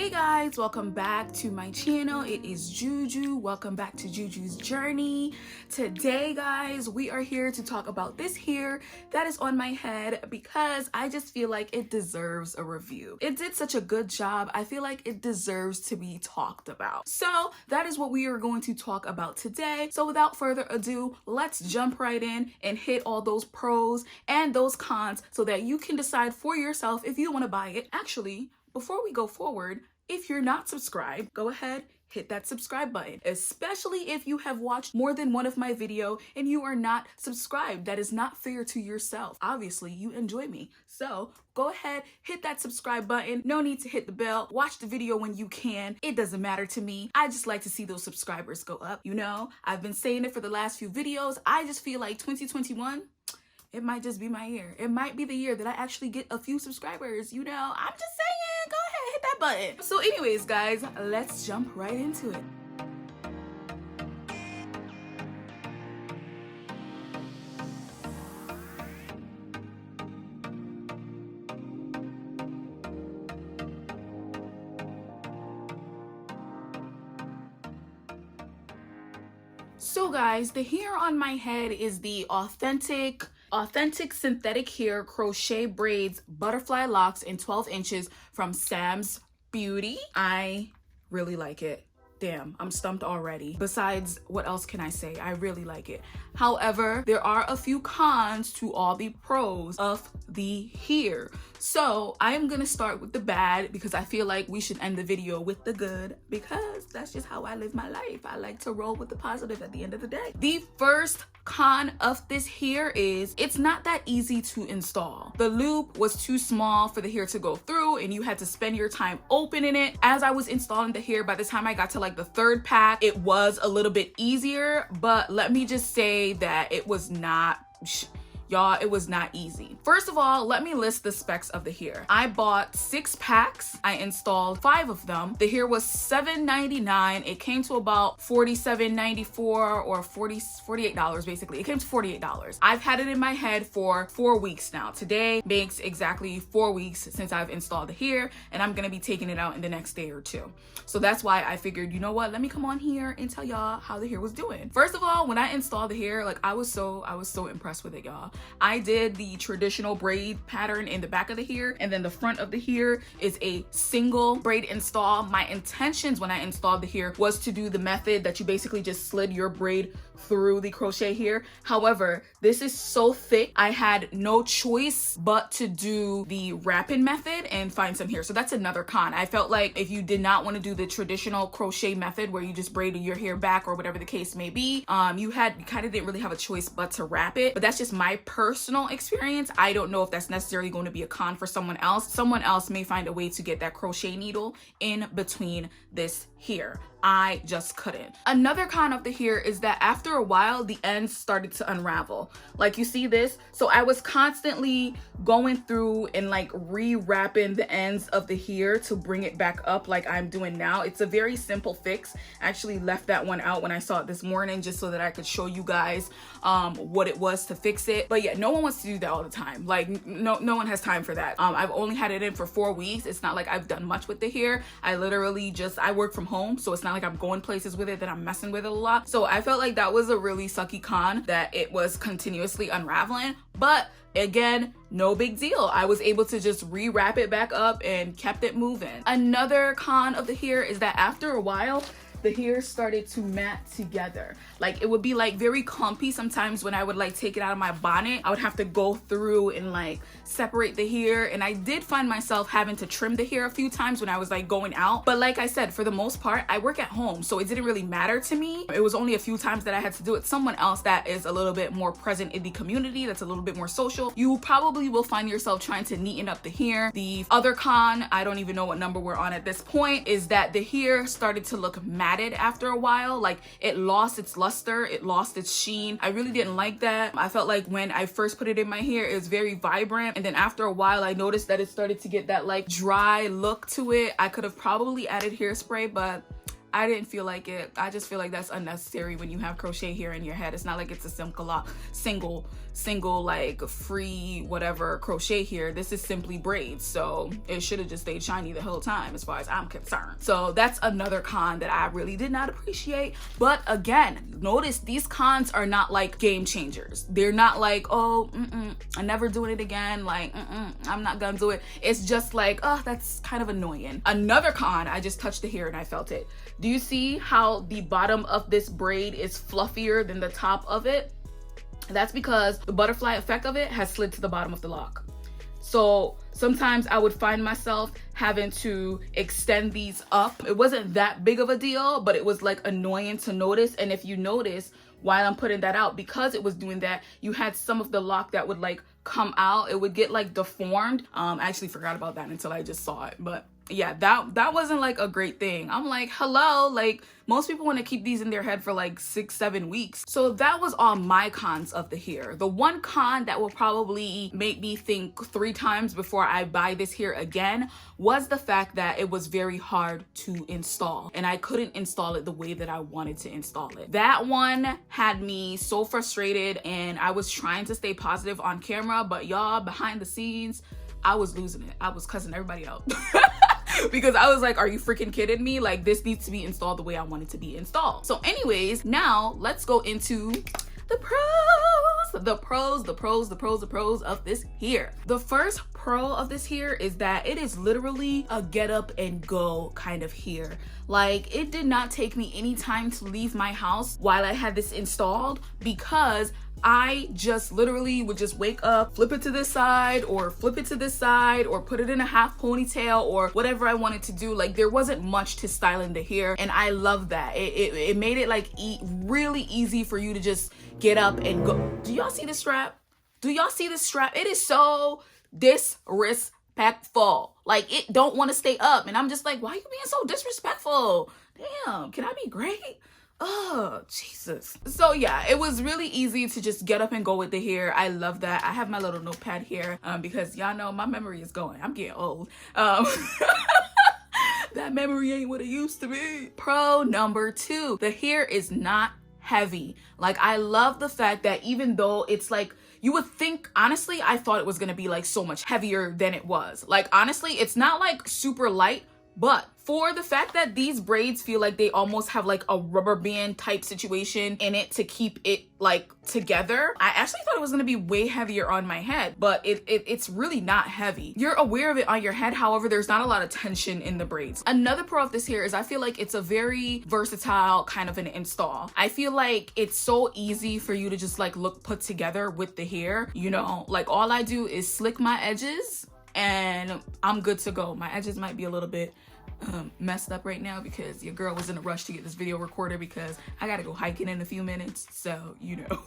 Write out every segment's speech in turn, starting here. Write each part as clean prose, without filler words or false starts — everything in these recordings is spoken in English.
Hey guys, welcome back to my channel. It is JuJu. Welcome back to JuJu's journey. Today guys, we are here to talk about this hair that is on my head because I just feel like it deserves a review. It did such a good job. I feel like it deserves to be talked about. So that is what we are going to talk about today. So without further ado, let's jump right in and hit all those pros and those cons so that you can decide for yourself if you want to buy it. Actually, before we go forward, if you're not subscribed, go ahead, hit that subscribe button, especially if you have watched more than one of my video and you are not subscribed. That is not fair to yourself. Obviously, you enjoy me. So go ahead, hit that subscribe button. No need to hit the bell. Watch the video when you can. It doesn't matter to me. I just like to see those subscribers go up. You know, I've been saying it for the last few videos. I just feel like 2021, it might just be my year. It might be the year that I actually get a few subscribers. You know, I'm just saying, go ahead, hit that button. So anyways, guys, let's jump right into it. So guys, the hair on my head is the authentic synthetic hair crochet braids butterfly locks in 12 inches from Sam's Beauty. I really like it. Damn, I'm stumped already. Besides, what else can I say? I really like it. However, there are a few cons to all the pros of the hair. So I am gonna start with the bad because I feel like we should end the video with the good because that's just how I live my life. I like to roll with the positive at the end of the day. The first con of this hair is it's not that easy to install. The loop was too small for the hair to go through and you had to spend your time opening it. As I was installing the hair, by the time I got to like the third pack, it was a little bit easier, but let me just say that it was not, y'all, it was not easy. First of all, let me list the specs of the hair. I bought 6 packs. I installed 5 of them. The hair was $7.99. It came to about $47.94 or $48 basically. It came to $48. I've had it in my head for 4 weeks now. Today makes exactly 4 weeks since I've installed the hair and I'm gonna be taking it out in the next day or two. So that's why I figured, you know what, let me come on here and tell y'all how the hair was doing. First of all, when I installed the hair, like I was so impressed with it, y'all. I did the traditional braid pattern in the back of the hair, and then the front of the hair is a single braid install. My intentions when I installed the hair was to do the method that you basically just slid your braid through the crochet hair. However, this is so thick, I had no choice but to do the wrapping method and find some hair. So that's another con. I felt like if you did not want to do the traditional crochet method where you just braided your hair back or whatever the case may be, you kind of didn't really have a choice but to wrap it. But that's just my personal experience. I don't know if that's necessarily going to be a con for someone else. Someone else may find a way to get that crochet needle in between this hair. I just couldn't. Another con of the hair is that after a while, the ends started to unravel. Like you see this? So I was constantly going through and like rewrapping the ends of the hair to bring it back up like I'm doing now. It's a very simple fix. I actually left that one out when I saw it this morning just so that I could show you guys what it was to fix it. But yeah, no one wants to do that all the time. Like no one has time for that. I've only had it in for 4 weeks. It's not like I've done much with the hair. I literally I work from home, so it's not like I'm going places with it, that I'm messing with it a lot. So I felt like that was a really sucky con, that it was continuously unraveling. But again, no big deal. I was able to just rewrap it back up and kept it moving. Another con of the hair is that after a while, the hair started to mat together. Like it would be like very clumpy sometimes when I would like take it out of my bonnet. I would have to go through and like separate the hair, and I did find myself having to trim the hair a few times when I was like going out. But like I said, for the most part, I work at home, so it didn't really matter to me. It was only a few times that I had to do it. Someone else that is a little bit more present in the community, that's a little bit more social, you probably will find yourself trying to neaten up the hair. The other con, I don't even know what number we're on at this point, is that the hair started to look matted after a while. Like it lost its luster, it lost its sheen. I really didn't like that. I felt like when I first put it in my hair, it was very vibrant, and then after a while I noticed that it started to get that like dry look to it. I could have probably added hairspray, but I didn't feel like it. I just feel like that's unnecessary when you have crochet hair in your head. It's not like it's a single like free whatever crochet hair. This is simply braids, so it should have just stayed shiny the whole time as far as I'm concerned. So that's another con that I really did not appreciate. But again, notice these cons are not like game changers. They're not like, oh, I'm never doing it again, like I'm not gonna do it. It's just like, oh, that's kind of annoying. Another con, I just touched the hair and I felt it. Do you see how the bottom of this braid is fluffier than the top of it? That's because the butterfly effect of it has slid to the bottom of the lock. So sometimes I would find myself having to extend these up. It wasn't that big of a deal, but it was like annoying to notice. And if you notice, while I'm putting that out, because it was doing that, you had some of the lock that would like come out. It would get like deformed. I actually forgot about that until I just saw it. But yeah, that wasn't like a great thing. I'm like, hello, like most people want to keep these in their head for like 6-7 weeks. So that was all my cons of the hair. The one con that will probably make me think 3 times before I buy this hair again was the fact that it was very hard to install and I couldn't install it the way that I wanted to install it. That one had me so frustrated, and I was trying to stay positive on camera, but y'all, behind the scenes, I was losing it. I was cussing everybody out. Because I was like, are you freaking kidding me? Like, this needs to be installed the way I want it to be installed. So anyways, now let's go into the pros of this hair. The first pro of this hair is that it is literally a get up and go kind of hair. Like, it did not take me any time to leave my house while I had this installed, because I just literally would just wake up, flip it to this side or flip it to this side or put it in a half ponytail or whatever I wanted to do. Like, there wasn't much to styling the hair, and I love that. It made it like really easy for you to just get up and go. Do y'all see the strap? Do y'all see the strap? It is so disrespectful. Like, it don't want to stay up, and I'm just like, why are you being so disrespectful? Damn, can I be great? Oh, Jesus. So yeah, it was really easy to just get up and go with the hair. I love that. I have my little notepad here because y'all know my memory is going. I'm getting old. That memory ain't what it used to be. Pro number 2, the hair is not heavy. Like, I love the fact that even though it's like, you would think, honestly, I thought it was gonna be like so much heavier than it was. Like, honestly, it's not like super light, but for the fact that these braids feel like they almost have like a rubber band type situation in it to keep it like together, I actually thought it was gonna be way heavier on my head, but it's really not heavy. You're aware of it on your head, however, there's not a lot of tension in the braids. Another pro of this hair is I feel like it's a very versatile kind of an install. I feel like it's so easy for you to just like look put together with the hair. You know, like all I do is slick my edges and I'm good to go. My edges might be a little bit messed up right now because your girl was in a rush to get this video recorded because I gotta go hiking in a few minutes, so you know.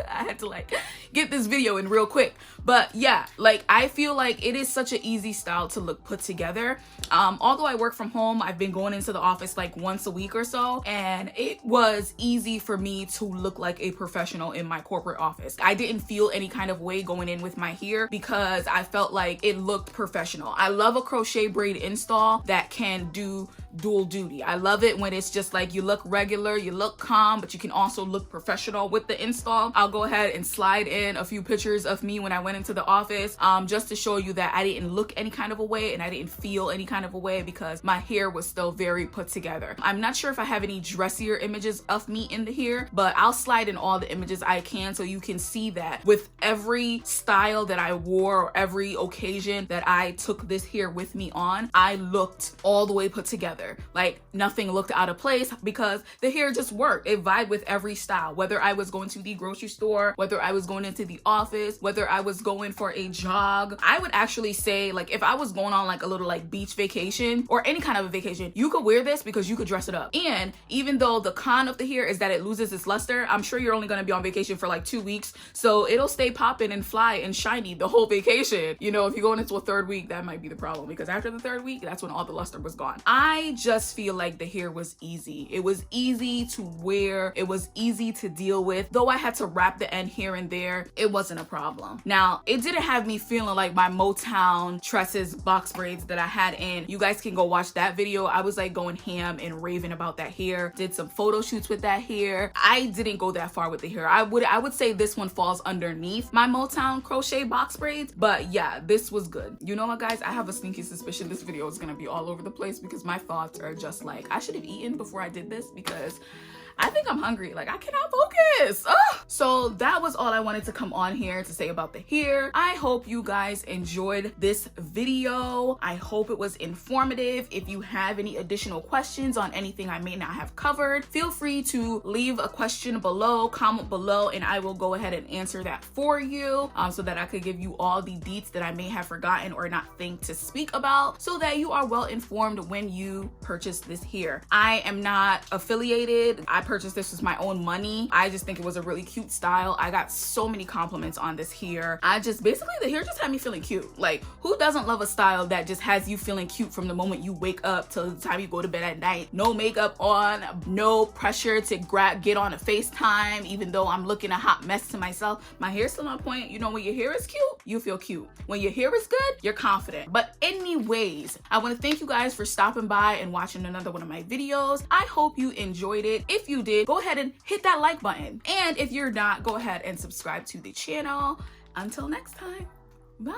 I had to like get this video in real quick. But yeah, like I feel like it is such an easy style to look put together. Although I work from home, I've been going into the office like once a week or so, and it was easy for me to look like a professional in my corporate office. I didn't feel any kind of way going in with my hair because I felt like it looked professional. I love a crochet braid install that can do dual duty. I love it when it's just like you look regular, you look calm, but you can also look professional with the install. I'll go ahead and slide in a few pictures of me when I went into the office just to show you that I didn't look any kind of a way and I didn't feel any kind of a way because my hair was still very put together. I'm not sure if I have any dressier images of me in the hair, but I'll slide in all the images I can so you can see that with every style that I wore or every occasion that I took this hair with me on, I looked all the way put together. Like nothing looked out of place because the hair just worked. It vibed with every style, whether I was going to the grocery store, whether I was going into the office, whether I was going for a jog. I would actually say, like, if I was going on like a little like beach vacation or any kind of a vacation, you could wear this because you could dress it up. And even though the con of the hair is that it loses its luster, I'm sure you're only going to be on vacation for like 2 weeks, so it'll stay popping and fly and shiny the whole vacation. You know, if you're going into a 3rd week, that might be the problem because after the 3rd week, that's when all the luster was gone. I I just feel like the hair was easy. It was easy to wear. It was easy to deal with. Though I had to wrap the end here and there, it wasn't a problem. Now, it didn't have me feeling like my Motown tresses box braids that I had in. You guys can go watch that video. I was like going ham and raving about that hair. Did some photo shoots with that hair. I didn't go that far with the hair. I would say this one falls underneath my Motown crochet box braids, but yeah, this was good. You know what, guys? I have a sneaky suspicion this video is gonna be all over the place because my thoughts are just like, I should have eaten before I did this because I think I'm hungry. Like, I cannot focus. Ugh. So that was all I wanted to come on here to say about the hair. I hope you guys enjoyed this video. I hope it was informative. If you have any additional questions on anything I may not have covered, feel free to leave a question below, comment below, and I will go ahead and answer that for you, so that I could give you all the deets that I may have forgotten or not think to speak about, so that you are well informed when you purchase this hair. I am not affiliated. I purchased this with my own money. I just think it was a really cute style. I got so many compliments on this hair. Basically the hair just had me feeling cute. Like, who doesn't love a style that just has you feeling cute from the moment you wake up till the time you go to bed at night? No makeup on, no pressure to get on a FaceTime, even though I'm looking a hot mess to myself. My hair's still on point. You know, when your hair is cute, you feel cute. When your hair is good, you're confident. But anyways, I want to thank you guys for stopping by and watching another one of my videos. I hope you enjoyed it. If you did, go ahead and hit that like button. And if you're not, go ahead and subscribe to the channel. Until next time, bye.